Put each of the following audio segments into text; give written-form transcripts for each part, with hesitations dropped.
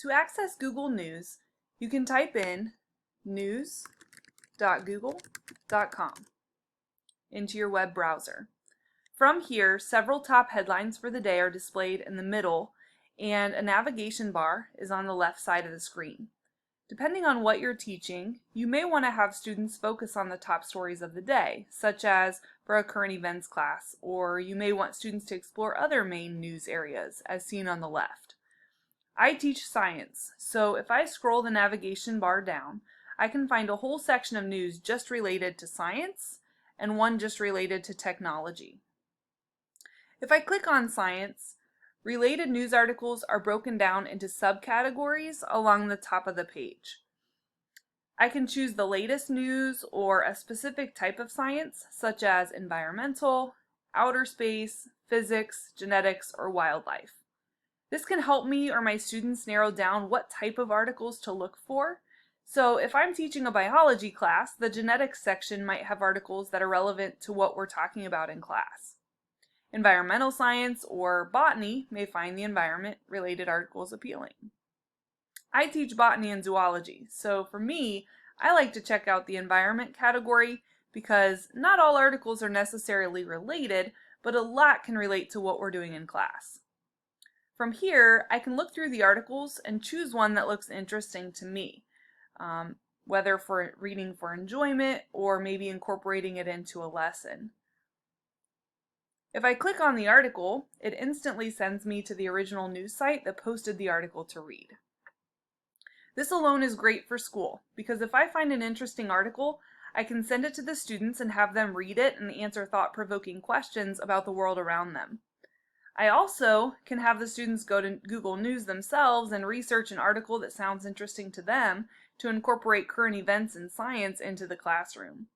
To access Google News, you can type in news.google.com into your web browser. From here, several top headlines for the day are displayed in the middle, and a navigation bar is on the left side of the screen. Depending on what you're teaching, you may want to have students focus on the top stories of the day, such as for a current events class, or you may want students to explore other main news areas, as seen on the left. I teach science, so if I scroll the navigation bar down, I can find a whole section of news just related to science and one just related to technology. If I click on science, related news articles are broken down into subcategories along the top of the page. I can choose the latest news or a specific type of science, such as environmental, outer space, physics, genetics, or wildlife. This can help me or my students narrow down what type of articles to look for. So if I'm teaching a biology class, the genetics section might have articles that are relevant to what we're talking about in class. Environmental science or botany may find the environment-related articles appealing. I teach botany and zoology, so for me, I like to check out the environment category because not all articles are necessarily related, but a lot can relate to what we're doing in class. From here, I can look through the articles and choose one that looks interesting to me, whether for reading for enjoyment or maybe incorporating it into a lesson. If I click on the article, it instantly sends me to the original news site that posted the article to read. This alone is great for school because if I find an interesting article, I can send it to the students and have them read it and answer thought-provoking questions about the world around them. I also can have the students go to Google News themselves and research an article that sounds interesting to them to incorporate current events and science into the classroom.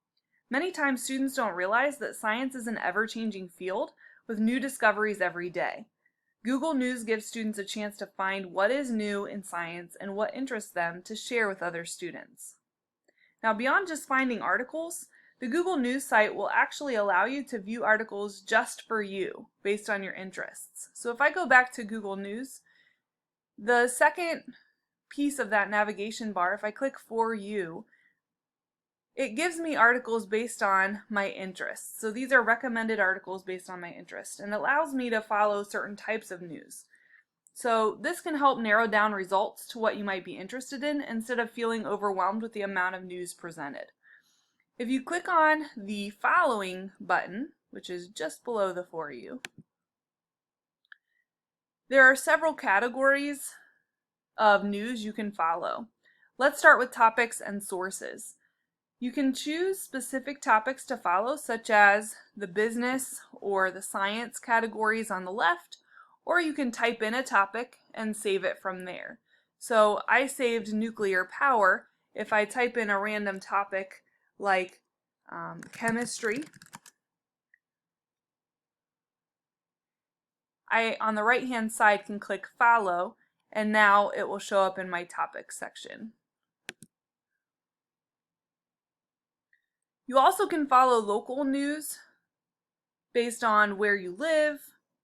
Many times students don't realize that science is an ever-changing field with new discoveries every day. Google News gives students a chance to find what is new in science and what interests them to share with other students. Now, beyond just finding articles, the Google News site will actually allow you to view articles just for you, based on your interests. So if I go back to Google News, the second piece of that navigation bar, if I click For You, it gives me articles based on my interests. So these are recommended articles based on my interest, and allows me to follow certain types of news. So this can help narrow down results to what you might be interested in instead of feeling overwhelmed with the amount of news presented. If you click on the Following button, which is just below the For You, there are several categories of news you can follow. Let's start with topics and sources. You can choose specific topics to follow, such as the business or the science categories on the left, or you can type in a topic and save it from there. So I saved nuclear power. If I type in a random topic like chemistry, I, on the right hand side, can click follow, and now it will show up in my topics section. You also can follow local news based on where you live,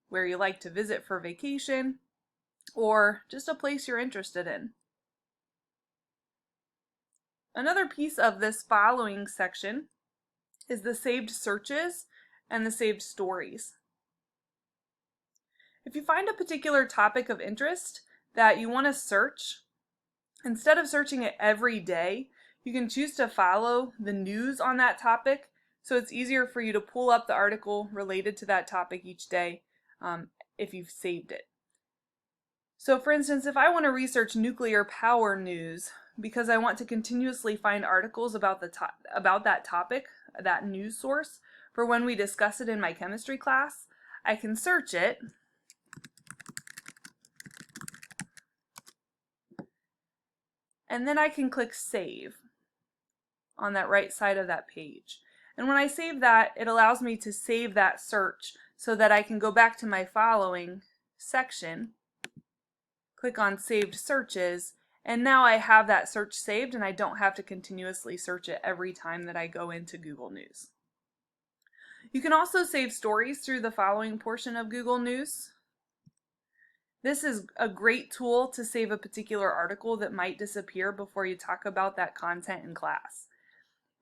where you like to visit for vacation, or just a place you're interested in. Another piece of this following section is the saved searches and the saved stories. If you find a particular topic of interest that you want to search, instead of searching it every day, you can choose to follow the news on that topic, so it's easier for you to pull up the article related to that topic each day if you've saved it. So for instance, if I want to research nuclear power news because I want to continuously find articles about that topic, that news source, for when we discuss it in my chemistry class, I can search it, and then I can click Save on that right side of that page. And when I save that, it allows me to save that search so that I can go back to my following section, click on Saved Searches, and now I have that search saved and I don't have to continuously search it every time that I go into Google News. You can also save stories through the following portion of Google News. This is a great tool to save a particular article that might disappear before you talk about that content in class.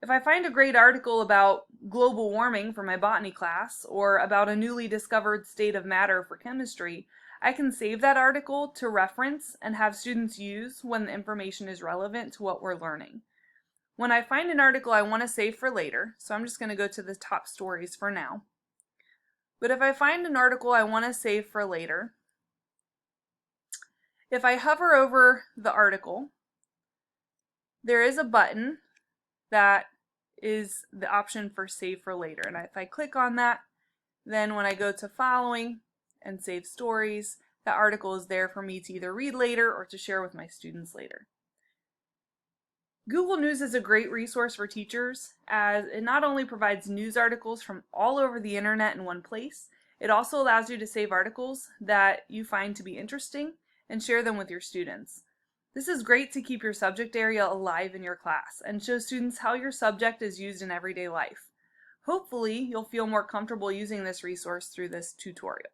If I find a great article about global warming for my botany class, or about a newly discovered state of matter for chemistry, I can save that article to reference and have students use when the information is relevant to what we're learning. When I find an article I want to save for later, so I'm just going to go to the top stories for now, but if I find an article I want to save for later, if I hover over the article, there is a button that is the option for save for later. And if I click on that, then when I go to following and save stories, that article is there for me to either read later or to share with my students later. Google News is a great resource for teachers, as it not only provides news articles from all over the internet in one place, it also allows you to save articles that you find to be interesting and share them with your students. This is great to keep your subject area alive in your class and show students how your subject is used in everyday life. Hopefully, you'll feel more comfortable using this resource through this tutorial.